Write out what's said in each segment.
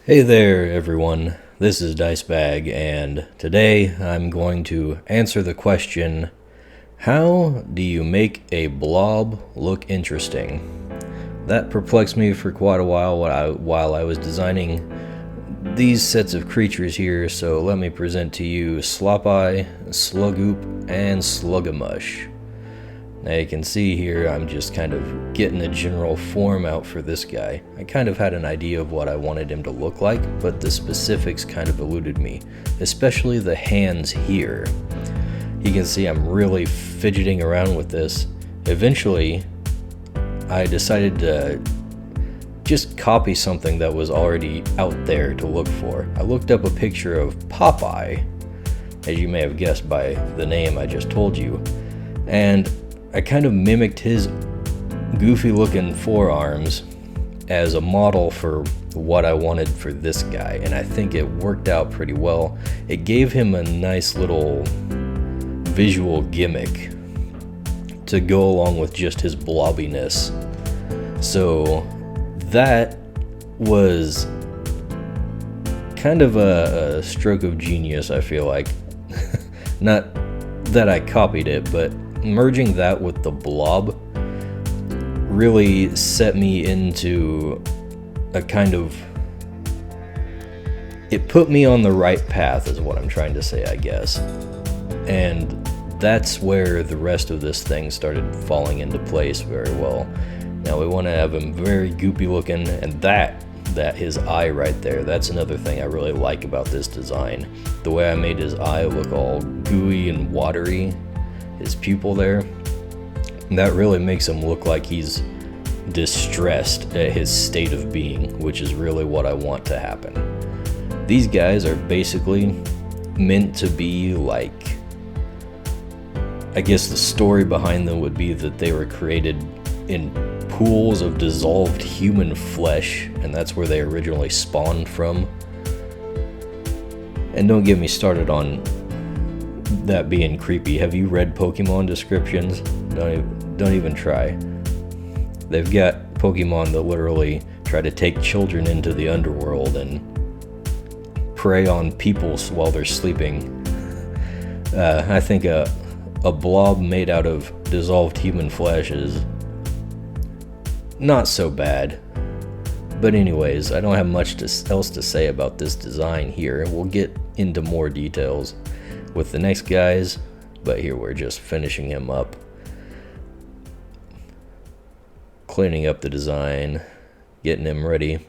Hey there, everyone. This is Dicebag, and today I'm going to answer the question, how do you make a blob look interesting? That perplexed me for quite a while while I was designing these sets of creatures here, so let me present to you Slop-Eye, Slughoop, and Slugamush. Now you can see here I'm just kind of getting a general form out for this guy. I kind of had an idea of what I wanted him to look like, but the specifics kind of eluded me, especially the hands here. You can see I'm really fidgeting around with this. Eventually, I decided to just copy something that was already out there to look for. I looked up a picture of Popeye, as you may have guessed by the name I just told you, and I kind of mimicked his goofy looking forearms as a model for what I wanted for this guy, and I think it worked out pretty well. It gave him a nice little visual gimmick to go along with just his blobbiness. So that was kind of a stroke of genius, I feel like. Not that I copied it, but merging that with the blob really set me into a kind of... it put me on the right path is what I'm trying to say, I guess. And that's where the rest of this thing started falling into place very well. Now we want to have him very goopy looking, and that his eye right there, that's another thing I really like about this design. The way I made his eye look all gooey and watery, his pupil there, that really makes him look like he's distressed at his state of being, which is really what I want to happen. These guys are basically meant to be like, I guess the story behind them would be that they were created in pools of dissolved human flesh, and that's where they originally spawned from. And don't get me started on that being creepy. Have you read Pokemon descriptions? Don't even try. They've got Pokemon that literally try to take children into the underworld and prey on people while they're sleeping. I think a blob made out of dissolved human flesh is not so bad. But anyways, I don't have much else to say about this design here. We'll get into more details with the next guys, but here we're just finishing him up, cleaning up the design, getting him ready,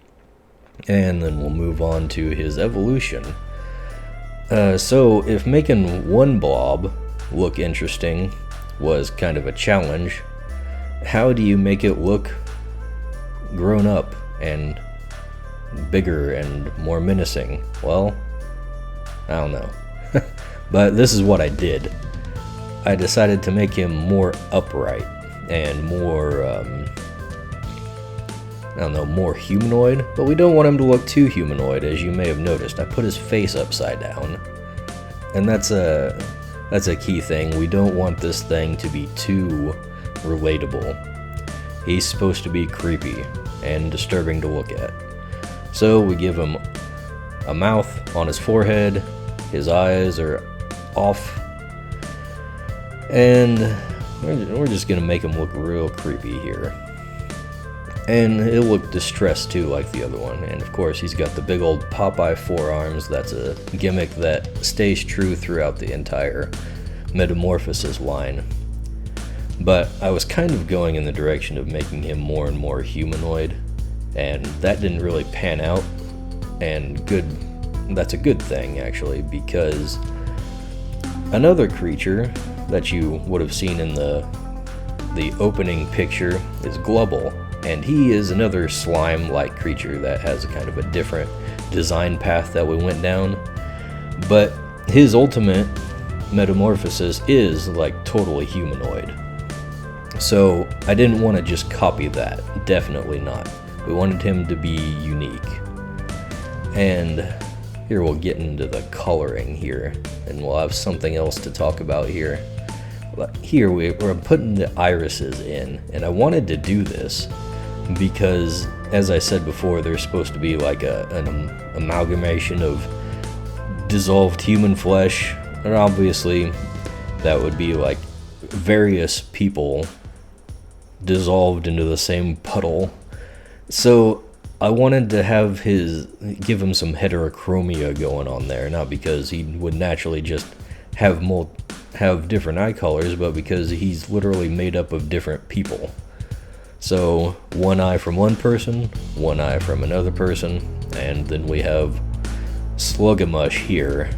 and then we'll move on to his evolution. So if making one blob look interesting was kind of a challenge, how do you make it look grown up and bigger and more menacing? Well, I don't know. But this is what I did. I decided to make him more upright and more, I don't know, more humanoid. But we don't want him to look too humanoid, as you may have noticed. I put his face upside down. And that's a key thing. We don't want this thing to be too relatable. He's supposed to be creepy and disturbing to look at. So we give him a mouth on his forehead. His eyes are off, and we're just gonna make him look real creepy here, and it'll look distressed too, like the other one. And of course he's got the big old Popeye forearms. That's a gimmick that stays true throughout the entire Metamorphosis line, but I was kind of going in the direction of making him more and more humanoid, and that didn't really pan out. And that's a good thing, actually, because another creature that you would have seen in the opening picture is Glubble, and he is another slime-like creature that has a kind of a different design path that we went down, but his ultimate metamorphosis is like totally humanoid. So I didn't want to just copy that, definitely not. We wanted him to be unique. And here we'll get into the coloring here, and we'll have something else to talk about here. Here we're putting the irises in, and I wanted to do this because as I said before, they're supposed to be like an amalgamation of dissolved human flesh, and obviously that would be like various people dissolved into the same puddle. So I wanted to give him some heterochromia going on there, not because he would naturally just have different eye colors, but because he's literally made up of different people. So one eye from one person, one eye from another person, and then we have Slugamush here.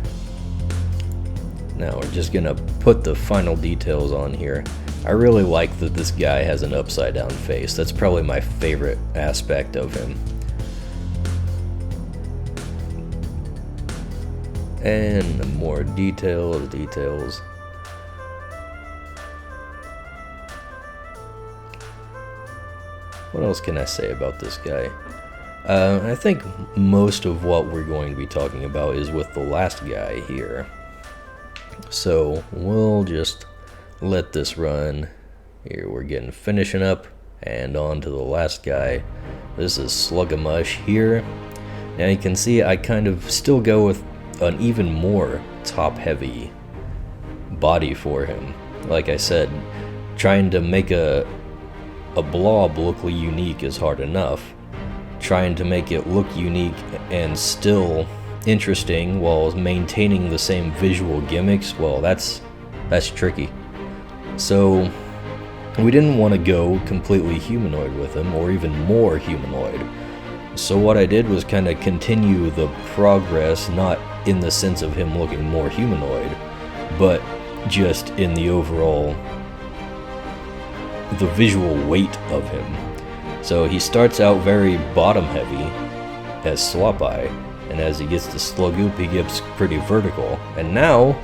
Now we're just gonna put the final details on here. I really like that this guy has an upside down face. That's probably my favorite aspect of him. And more details. What else can I say about this guy? I think most of what we're going to be talking about is with the last guy here. So we'll just let this run. Here we're finishing up, and on to the last guy. This is Slugamush here. Now you can see I kind of still go with an even more top-heavy body for him. Like I said, trying to make a blob look unique is hard enough. Trying to make it look unique and still interesting while maintaining the same visual gimmicks, well, that's tricky. So we didn't want to go completely humanoid with him, or even more humanoid. So what I did was kind of continue the progress, not in the sense of him looking more humanoid, but just in the overall, the visual weight of him. So he starts out very bottom heavy as Slop Eye, and as he gets to Slughoop he gets pretty vertical, and now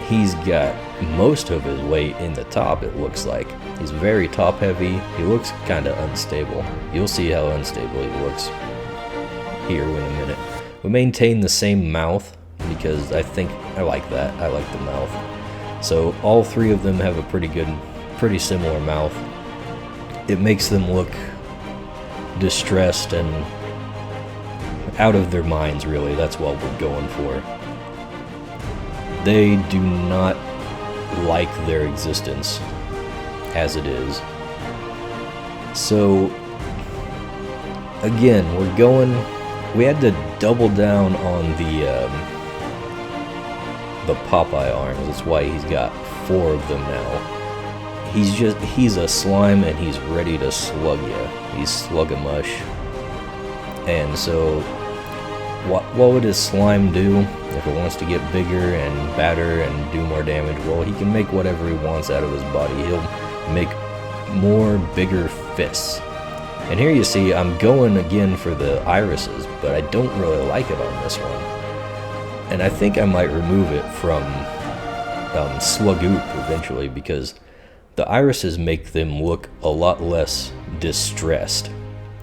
he's got most of his weight in the top. It looks like he's very top heavy. He looks kind of unstable. You'll see how unstable he looks here in a minute. We maintain the same mouth because I think I like that. I like the mouth. So all three of them have a pretty similar mouth. It makes them look distressed and out of their minds, really. That's what we're going for. They do not like their existence as it is. So again, we had to double down on the Popeye arms. That's why he's got 4 of them now. He's a slime and he's ready to slug you. He's Slugamush. And so what would his slime do if it wants to get bigger and badder and do more damage? Well, he can make whatever he wants out of his body. He'll make more bigger fists. And here you see I'm going again for the irises, but I don't really like it on this one. And I think I might remove it from Slughoop eventually, because the irises make them look a lot less distressed.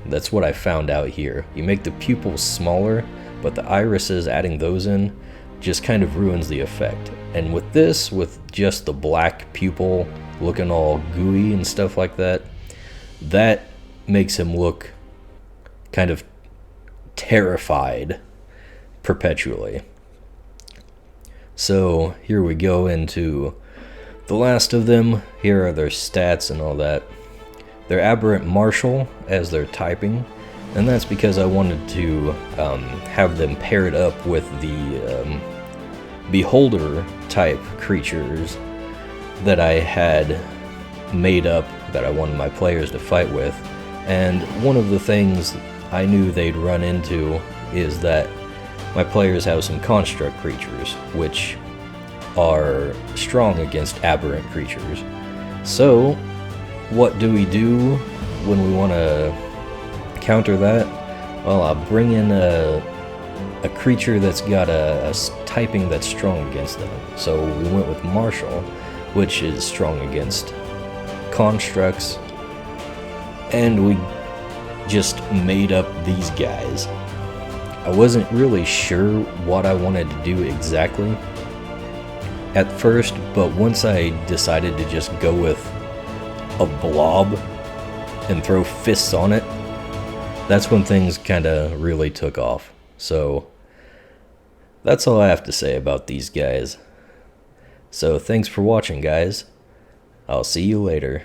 That's what I found out here. You make the pupils smaller, but the irises, adding those in, just kind of ruins the effect. And with this, with just the black pupil looking all gooey and stuff like that, that makes him look kind of terrified perpetually. So here we go into the last of them. Here are their stats and all that. They're aberrant martial as they're typing, and that's because I wanted to have them paired up with the beholder type creatures that I had made up that I wanted my players to fight with. And one of the things I knew they'd run into is that my players have some construct creatures, which are strong against aberrant creatures. So what do we do when we want to counter that? Well, I'll bring in a creature that's got a typing that's strong against them. So we went with Martial, which is strong against constructs, and we just made up these guys. I wasn't really sure what I wanted to do exactly at first, but once I decided to just go with a blob and throw fists on it, that's when things kind of really took off. So that's all I have to say about these guys. So thanks for watching, guys. I'll see you later.